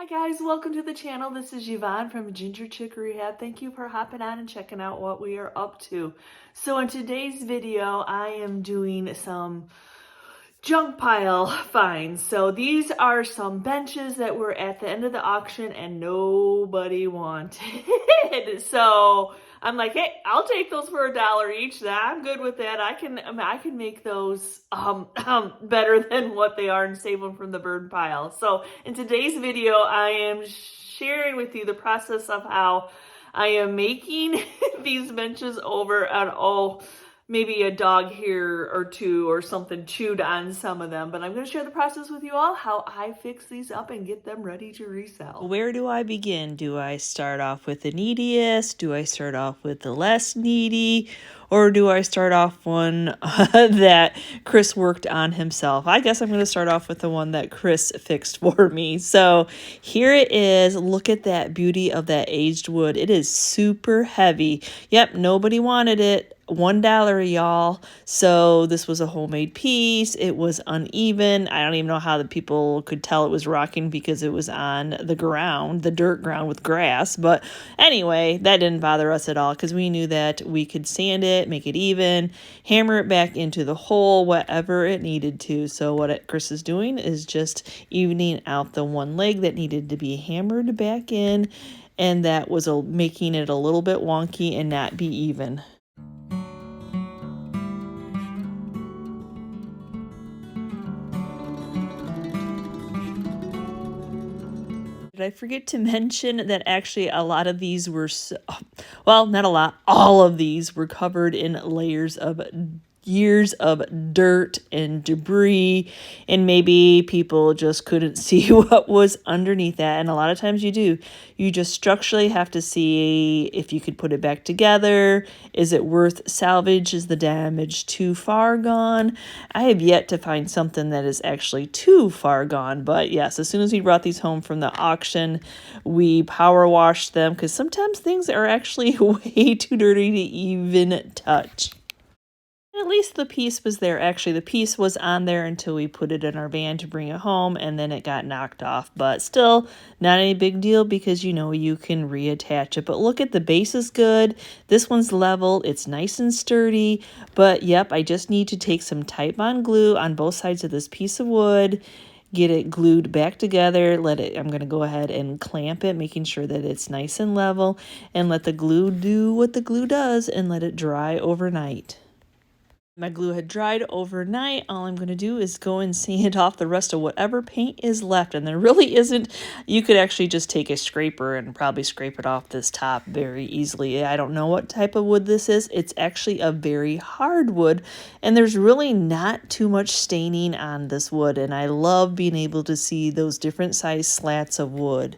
Hi guys, welcome to the channel. This is Yvonne from Ginger Chick Rehab. Thank you for hopping on and checking out what we are up to. So in today's video, I am doing some junk pile finds. So these are some benches that were at the end of the auction and nobody wanted. So I'm like, hey, I'll take those for $1 each. I'm good with that. I can make those better than what they are and save them from the burn pile. So in today's video, I am sharing with you the process of how I am making these benches over and maybe a dog hair or two or something chewed on some of them, but I'm going to share the process with you all, how I fix these up and get them ready to resell. Where do I begin? Do I start off with the neediest? Do I start off with the less needy? Or do I start off one that Chris worked on himself? I guess I'm going to start off with the one that Chris fixed for me. So here it is. Look at that beauty of that aged wood. It is super heavy. Yep, nobody wanted it. $1, y'all. So this was a homemade piece. It was uneven. I don't even know how the people could tell it was rocking because it was on the ground, the dirt ground with grass. But anyway, that didn't bother us at all because we knew that we could sand it, make it even, hammer it back into the hole, whatever it needed to. So what Chris is doing is just evening out the one leg that needed to be hammered back in, and that was making it a little bit wonky and not be even. Did I forget to mention that actually a lot of these were, well, not a lot, all of these were covered in layers of years of dirt and debris, and maybe people just couldn't see what was underneath that. And a lot of times you just structurally have to see if you could put it back together. Is it worth salvage? Is the damage too far gone? I have yet to find something that is actually too far gone, but yes, as soon as we brought these home from the auction, we power washed them because sometimes things are actually way too dirty to even touch. At least the piece was there. Actually, the piece was on there until we put it in our van to bring it home, and then it got knocked off. But still, not any big deal because, you know, you can reattach it. But look at the base is good. This one's level. It's nice and sturdy. But, yep, I just need to take some Titebond glue on both sides of this piece of wood, get it glued back together. I'm going to go ahead and clamp it, making sure that it's nice and level, and let the glue do what the glue does and let it dry overnight. My glue had dried overnight. All I'm going to do is go and sand off the rest of whatever paint is left. And there really isn't, you could actually just take a scraper and probably scrape it off this top very easily. I don't know what type of wood this is. It's actually a very hard wood, and there's really not too much staining on this wood. And I love being able to see those different size slats of wood.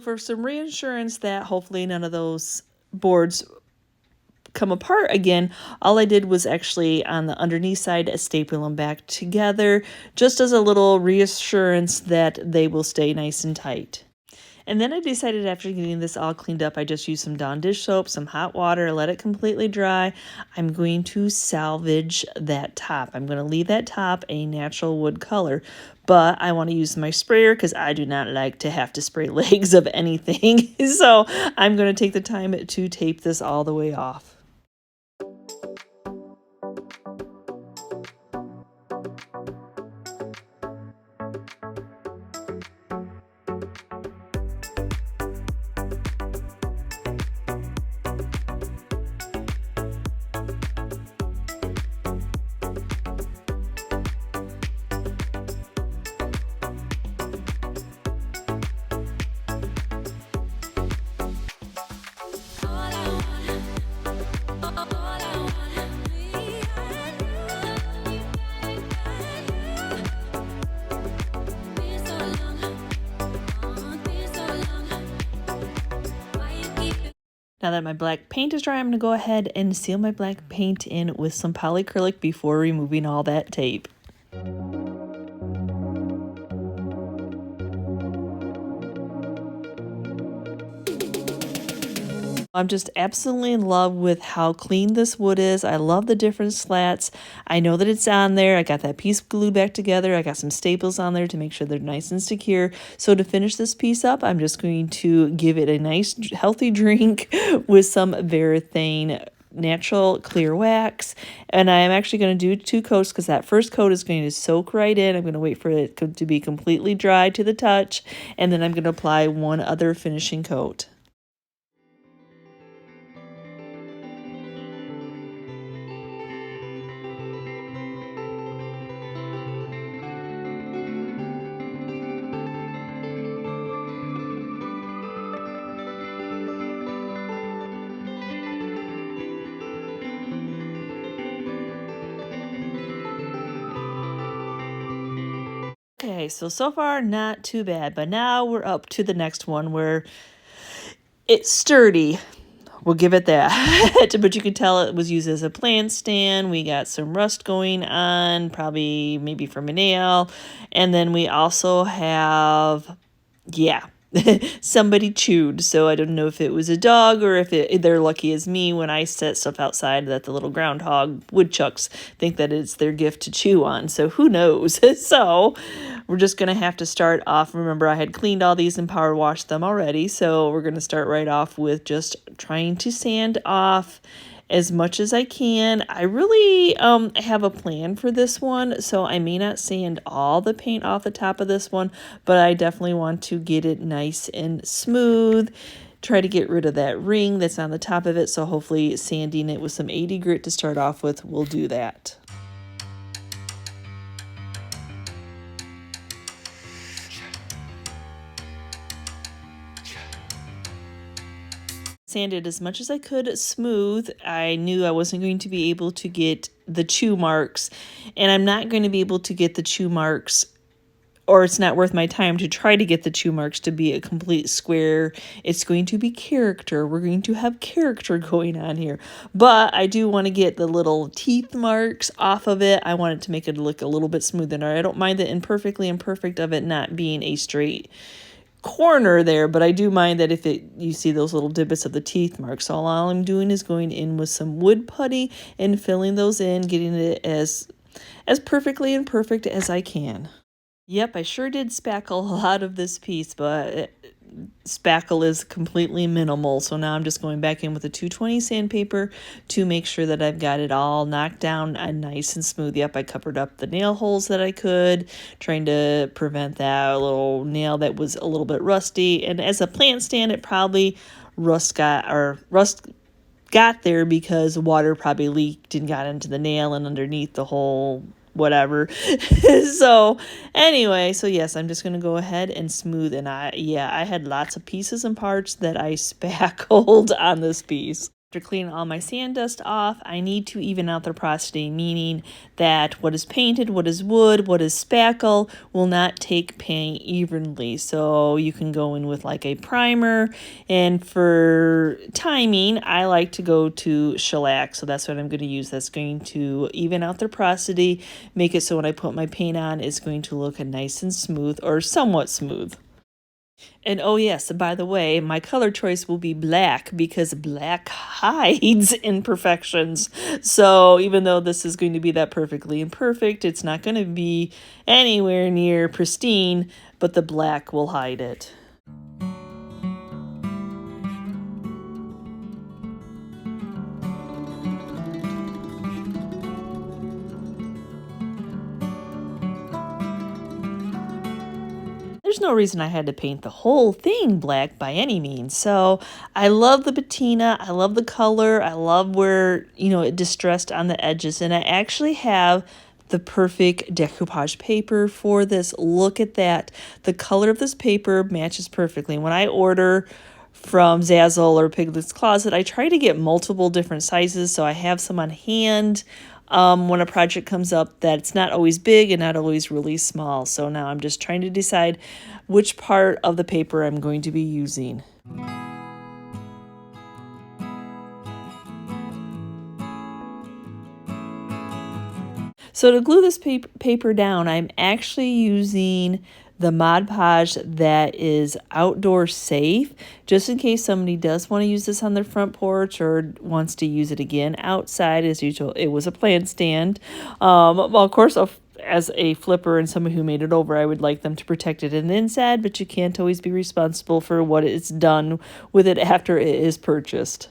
For some reassurance that hopefully none of those boards come apart again, all I did was actually on the underneath side staple them back together just as a little reassurance that they will stay nice and tight. And then I decided after getting this all cleaned up, I just used some Dawn dish soap, some hot water, let it completely dry. I'm going to salvage that top. I'm going to leave that top a natural wood color, but I want to use my sprayer because I do not like to have to spray legs of anything. So I'm going to take the time to tape this all the way off. Now that my black paint is dry, I'm going to go ahead and seal my black paint in with some polyacrylic before removing all that tape. I'm just absolutely in love with how clean this wood is. I love the different slats. I know that it's on there. I got that piece glued back together. I got some staples on there to make sure they're nice and secure. So to finish this piece up, I'm just going to give it a nice healthy drink with some Varathane natural clear wax. And I'm actually going to do 2 coats because that first coat is going to soak right in. I'm going to wait for it to be completely dry to the touch. And then I'm going to apply one other finishing coat. Okay, so far not too bad, but now we're up to the next one where it's sturdy. We'll give it that. But you can tell it was used as a plant stand. We got some rust going on, probably maybe from a nail. And then we also have, yeah, somebody chewed. So I don't know if it was a dog or if they're lucky as me when I set stuff outside that the little groundhog woodchucks think that it's their gift to chew on. So who knows? So we're just going to have to start off. Remember, I had cleaned all these and power washed them already. So we're going to start right off with just trying to sand off as much as I can. I really have a plan for this one, so I may not sand all the paint off the top of this one, but I definitely want to get it nice and smooth. Try to get rid of that ring that's on the top of it, so hopefully sanding it with some 80 grit to start off with will do that. Sanded as much as I could smooth. I knew I wasn't going to be able to get the chew marks, and I'm not going to be able to get the chew marks, or it's not worth my time to try to get the chew marks to be a complete square. It's going to be character. We're going to have character going on here, but I do want to get the little teeth marks off of it. I want it to make it look a little bit smoother. I don't mind the imperfectly imperfect of it not being a straight corner there, but I do mind that if you see those little divots of the teeth marks. So all I'm doing is going in with some wood putty and filling those in, getting it as perfectly imperfect as I can. Yep, I sure did spackle a lot of this piece, but spackle is completely minimal. So now I'm just going back in with a 220 sandpaper to make sure that I've got it all knocked down and nice and smooth. Yep, I covered up the nail holes that I could, trying to prevent that little nail that was a little bit rusty. And as a plant stand, it probably rust got there because water probably leaked and got into the nail and underneath the whole whatever. So anyway, so yes, I'm just going to go ahead and smooth. And I had lots of pieces and parts that I spackled on this piece. After cleaning all my sand dust off, I need to even out the porosity, meaning that what is painted, what is wood, what is spackle will not take paint evenly. So you can go in with like a primer, and for timing, I like to go to shellac. So that's what I'm going to use. That's going to even out the porosity, make it so when I put my paint on, it's going to look nice and smooth, or somewhat smooth. And oh yes, by the way, my color choice will be black because black hides imperfections. So even though this is going to be that perfectly imperfect, it's not going to be anywhere near pristine, but the black will hide it. There's no reason I had to paint the whole thing black by any means. So I love the patina. I love the color. I love where, it distressed on the edges. And I actually have the perfect decoupage paper for this. Look at that. The color of this paper matches perfectly. When I order from Zazzle or Piglets Closet, I try to get multiple different sizes so I have some on hand. When a project comes up that's not always big and not always really small. So now I'm just trying to decide which part of the paper I'm going to be using. So to glue this paper down, I'm actually using the Mod Podge that is outdoor safe, just in case somebody does want to use this on their front porch or wants to use it again outside. As usual, it was a plant stand. Well, of course, as a flipper and someone who made it over, I would like them to protect it in the inside, but you can't always be responsible for what is done with it after it is purchased.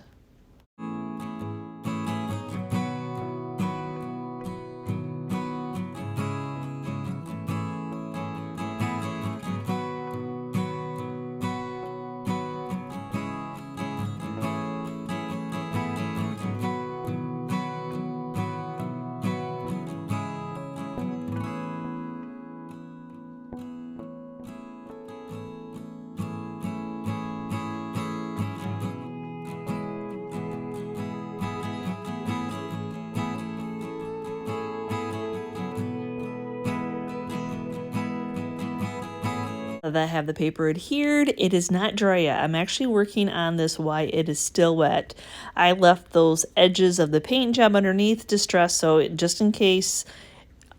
That I have the paper adhered. It is not dry yet. I'm actually working on this while it is still wet. I left those edges of the paint job underneath distressed, so just in case,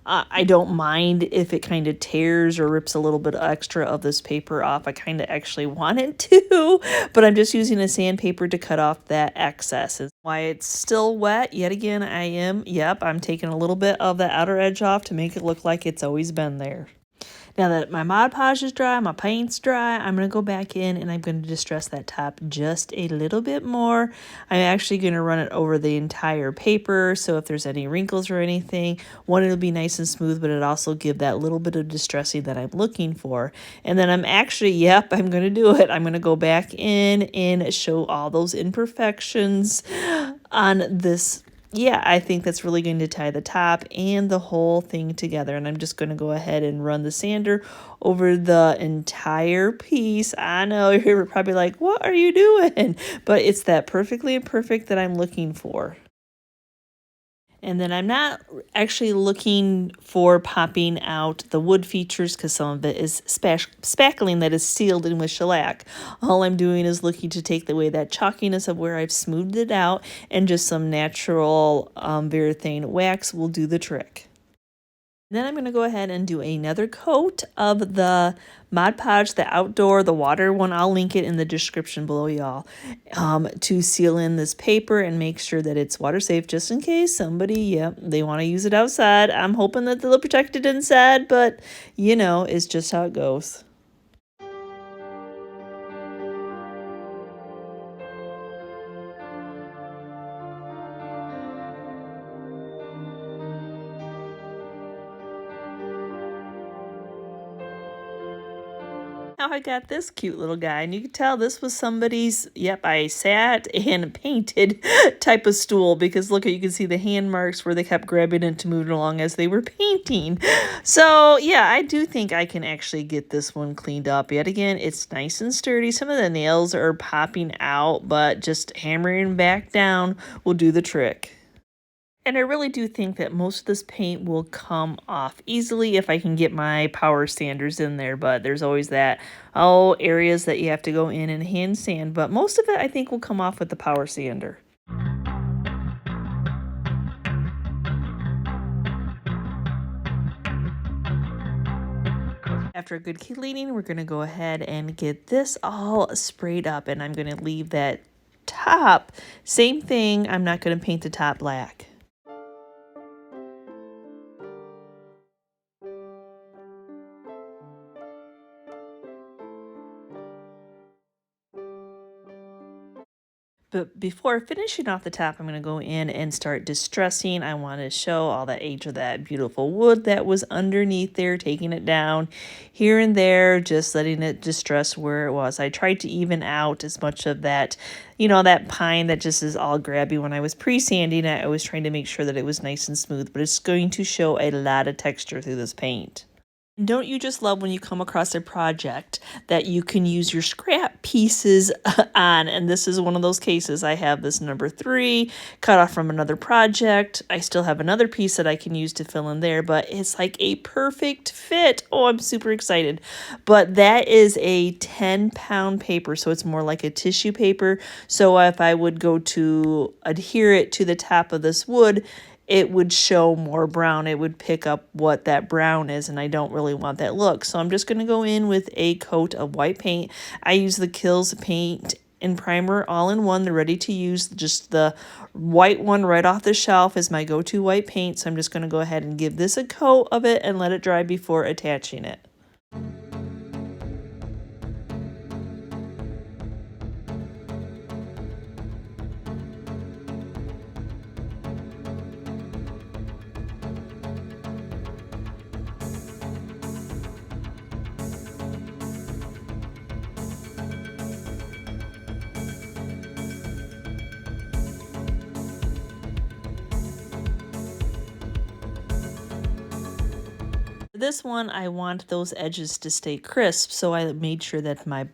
I don't mind if it kind of tears or rips a little bit extra of this paper off. I kind of actually want it to, but I'm just using a sandpaper to cut off that excess. And why it's still wet, yet again, I'm taking a little bit of the outer edge off to make it look like it's always been there. Now that my Mod Podge is dry, my paint's dry, I'm going to go back in and I'm going to distress that top just a little bit more. I'm actually going to run it over the entire paper, so if there's any wrinkles or anything, one, it'll be nice and smooth, but it'll also give that little bit of distressing that I'm looking for. And then I'm going to do it. I'm going to go back in and show all those imperfections on this. Yeah, I think that's really going to tie the top and the whole thing together. And I'm just going to go ahead and run the sander over the entire piece. I know you're probably like, what are you doing? But it's that perfectly imperfect that I'm looking for. And then I'm not actually looking for popping out the wood features because some of it is spackling that is sealed in with shellac. All I'm doing is looking to take away that chalkiness of where I've smoothed it out, and just some natural Varathane wax will do the trick. Then I'm going to go ahead and do another coat of the Mod Podge, the water one. I'll link it in the description below, y'all, to seal in this paper and make sure that it's water safe, just in case somebody, they want to use it outside. I'm hoping that they'll protect it inside, but, it's just how it goes. Now I got this cute little guy, and you can tell this was somebody's, I sat and painted type of stool, because look, you can see the hand marks where they kept grabbing it to move it along as they were painting. So yeah, I do think I can actually get this one cleaned up. Yet again, it's nice and sturdy. Some of the nails are popping out, but just hammering back down will do the trick. And I really do think that most of this paint will come off easily if I can get my power sanders in there. But there's always that, areas that you have to go in and hand sand. But most of it, I think, will come off with the power sander. After a good cleaning, we're going to go ahead and get this all sprayed up. And I'm going to leave that top, same thing, I'm not going to paint the top black. But before finishing off the top, I'm going to go in and start distressing. I want to show all the age of that beautiful wood that was underneath there, taking it down here and there, just letting it distress where it was. I tried to even out as much of that, that pine that just is all grabby. When I was pre-sanding it, I was trying to make sure that it was nice and smooth, but it's going to show a lot of texture through this paint. Don't you just love when you come across a project that you can use your scrap pieces on? And this is one of those cases. I have this number 3 cut off from another project. I still have another piece that I can use to fill in there, but it's like a perfect fit. Oh, I'm super excited. But that is a 10-pound paper, so it's more like a tissue paper. So if I would go to adhere it to the top of this wood, it would show more brown. It would pick up what that brown is, and I don't really want that look. So I'm just going to go in with a coat of white paint. I use the Kills paint and primer all in one. They're ready to use. Just the white one right off the shelf is my go-to white paint. So I'm just going to go ahead and give this a coat of it and let it dry before attaching it. This one, I want those edges to stay crisp, so I made sure that my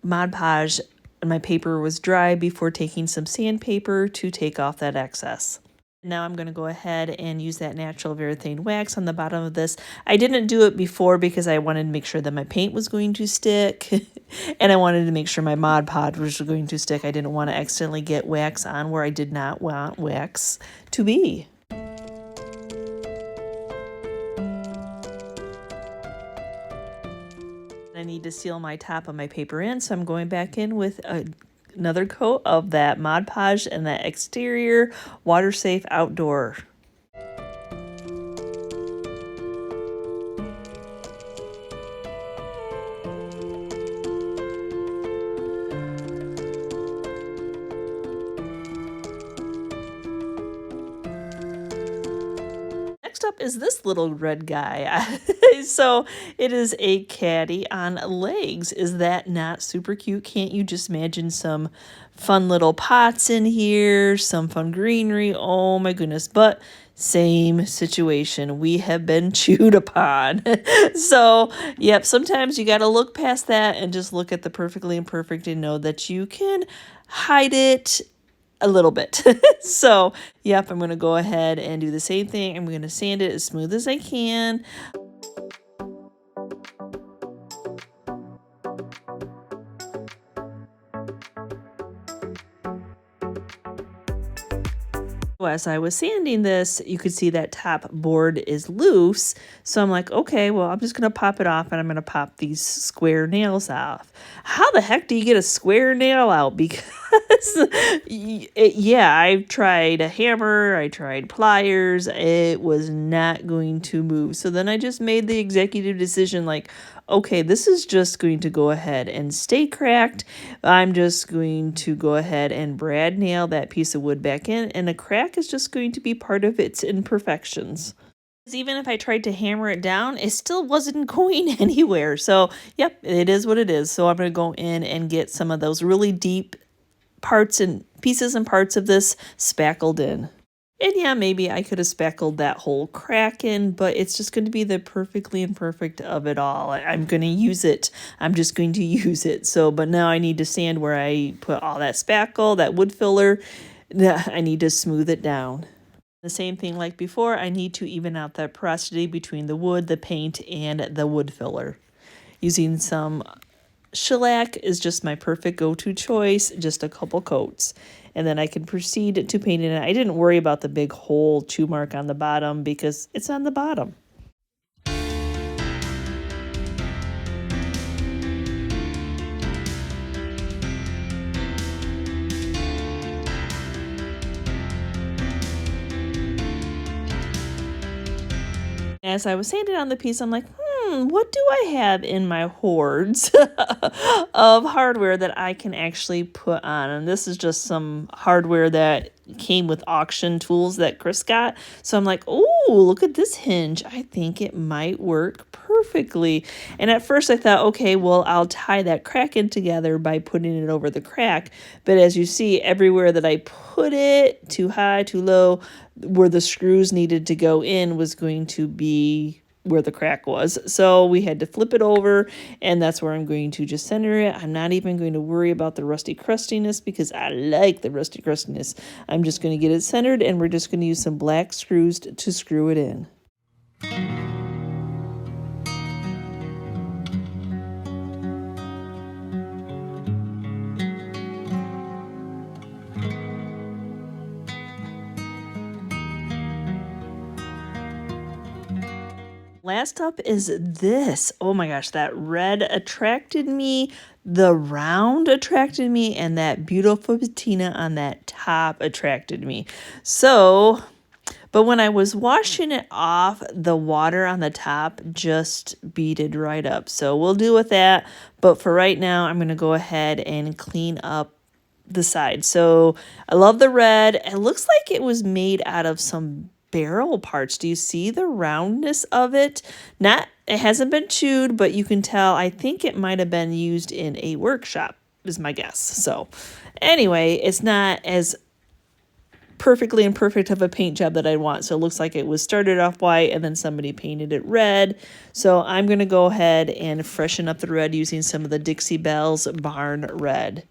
Mod Podge and my paper was dry before taking some sandpaper to take off that excess. Now I'm going to go ahead and use that natural Varathane wax on the bottom of this. I didn't do it before because I wanted to make sure that my paint was going to stick and I wanted to make sure my Mod Podge was going to stick. I didn't want to accidentally get wax on where I did not want wax to be. I need to seal my top of my paper in, so I'm going back in with another coat of that Mod Podge and that exterior water safe outdoor. Next up is this little red guy. So it is a caddy on legs. Is that not super cute? Can't you just imagine some fun little pots in here, some fun greenery? Oh my goodness. But same situation. We have been chewed upon. So, yep, sometimes you got to look past that and just look at the perfectly imperfect and know that you can hide it a little bit. So, yep, I'm going to go ahead and do the same thing. I'm going to sand it as smooth as I can. As I was sanding this, you could see that top board is loose. So I'm like, okay, well, I'm just going to pop it off and I'm going to pop these square nails off. How the heck do you get a square nail out? Because, yeah, I've tried a hammer, I tried pliers. It was not going to move. So then I just made the executive decision like, okay, this is just going to go ahead and stay cracked. I'm just going to go ahead and brad nail that piece of wood back in, and a crack is just going to be part of its imperfections. Even if I tried to hammer it down, it still wasn't going anywhere. So, yep, it is what it is. So I'm going to go in and get some of those really deep parts and pieces and parts of this spackled in. And yeah, maybe I could have spackled that whole crack in, but it's just going to be the perfectly imperfect of it all. I'm going to use it. I'm just going to use it. So, but now I need to sand where I put all that spackle, that wood filler. I need to smooth it down. The same thing like before, I need to even out that porosity between the wood, the paint, and the wood filler. Using some shellac is just my perfect go-to choice, just a couple coats. And then I can proceed to paint it. I didn't worry about the big hole chew mark on the bottom because it's on the bottom. As I was sanding on the piece, I'm like, what do I have in my hordes of hardware that I can actually put on? And this is just some hardware that came with auction tools that Chris got. So I'm like, oh, look at this hinge. I think it might work perfectly. And at first I thought, okay, well, I'll tie that crack in together by putting it over the crack. But as you see, everywhere that I put it, too high, too low, where the screws needed to go in was going to be where the crack was. So we had to flip it over, and that's where I'm going to just center it. I'm not even going to worry about the rusty crustiness because I like the rusty crustiness. I'm just going to get it centered, and we're just going to use some black screws to screw it in. Last up is this. Oh my gosh, that red attracted me. The round attracted me, and that beautiful patina on that top attracted me. So, but when I was washing it off, the water on the top just beaded right up. So we'll deal with that. But for right now, I'm going to go ahead and clean up the side. So I love the red. It looks like it was made out of some barrel parts. Do you see the roundness of it? It hasn't been chewed, but you can tell. I think it might have been used in a workshop, is my guess. So anyway, it's not as perfectly imperfect of a paint job that I want. So it looks like it was started off white and then somebody painted it red. So I'm going to go ahead and freshen up the red using some of the Dixie Belle's Barn Red.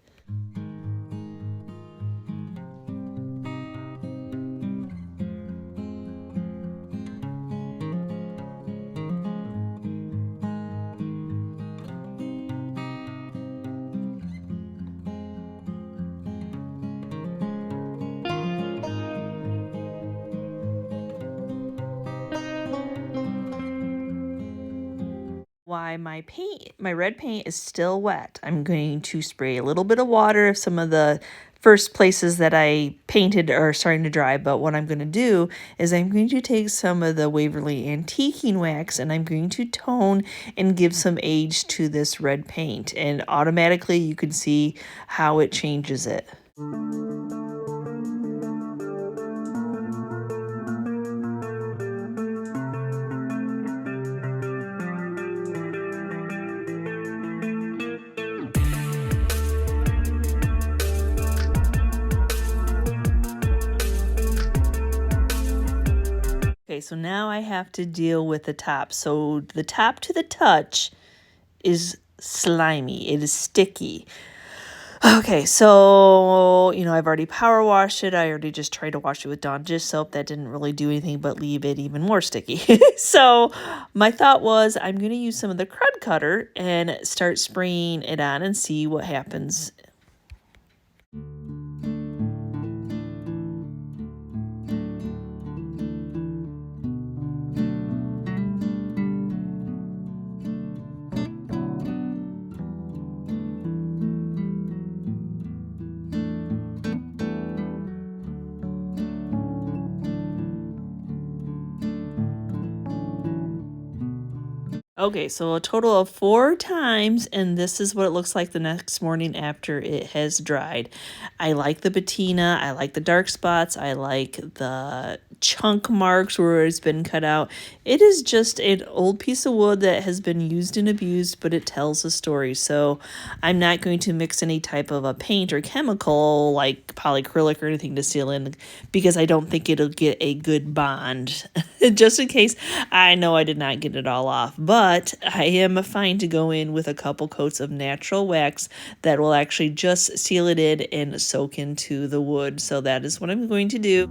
Why my red paint is still wet, I'm going to spray a little bit of water if some of the first places that I painted are starting to dry. But what I'm going to do is I'm going to take some of the Waverly Antiquing wax and I'm going to tone and give some age to this red paint, and automatically you can see how it changes it. Okay, so now I have to deal with the top. So the top to the touch is slimy. It is sticky. Okay, so, I've already power washed it. I already just tried to wash it with Dawn dish soap. That didn't really do anything but leave it even more sticky. So my thought was I'm going to use some of the crud cutter and start spraying it on and see what happens. Okay, so a total of 4 times, and this is what it looks like the next morning after it has dried. I like the patina, I like the dark spots, I like the chunk marks where it's been cut out. It is just an old piece of wood that has been used and abused, but it tells a story. So I'm not going to mix any type of a paint or chemical like polyacrylic or anything to seal in, because I don't think it'll get a good bond. Just in case, I know I did not get it all off, but I am fine to go in with a couple coats of natural wax that will actually just seal it in and soak into the wood. So that is what I'm going to do.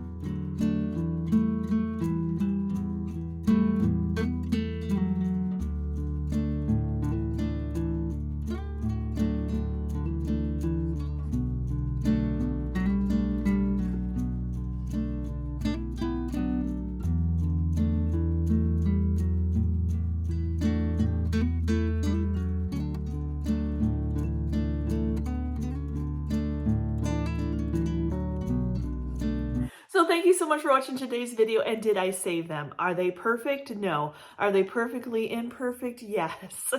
So thank you so much for watching today's video. And did I save them? Are they perfect? No. Are they perfectly imperfect? Yes.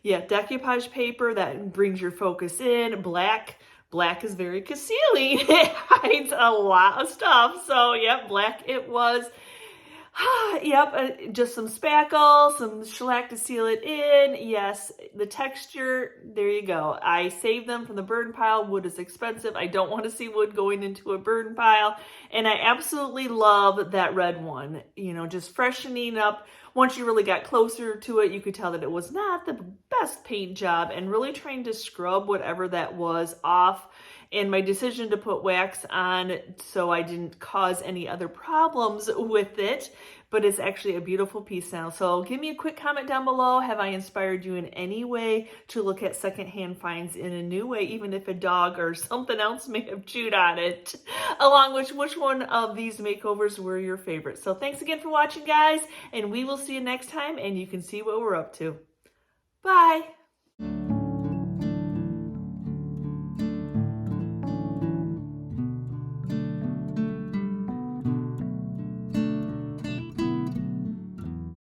Yeah, decoupage paper that brings your focus in. Black is very concealing. It hides a lot of stuff. So yep, black it was. Yep, just some spackle, some shellac to seal it in. Yes, the texture, there you go. I saved them from the burn pile. Wood is expensive. I don't want to see wood going into a burn pile. And I absolutely love that red one. Just freshening up. Once you really got closer to it, you could tell that it was not the best paint job, and really trying to scrub whatever that was off and my decision to put wax on so I didn't cause any other problems with it. But it's actually a beautiful piece now. So give me a quick comment down below. Have I inspired you in any way to look at secondhand finds in a new way, even if a dog or something else may have chewed on it? Along with which one of these makeovers were your favorites? So thanks again for watching, guys, and we will see you next time, and you can see what we're up to. Bye.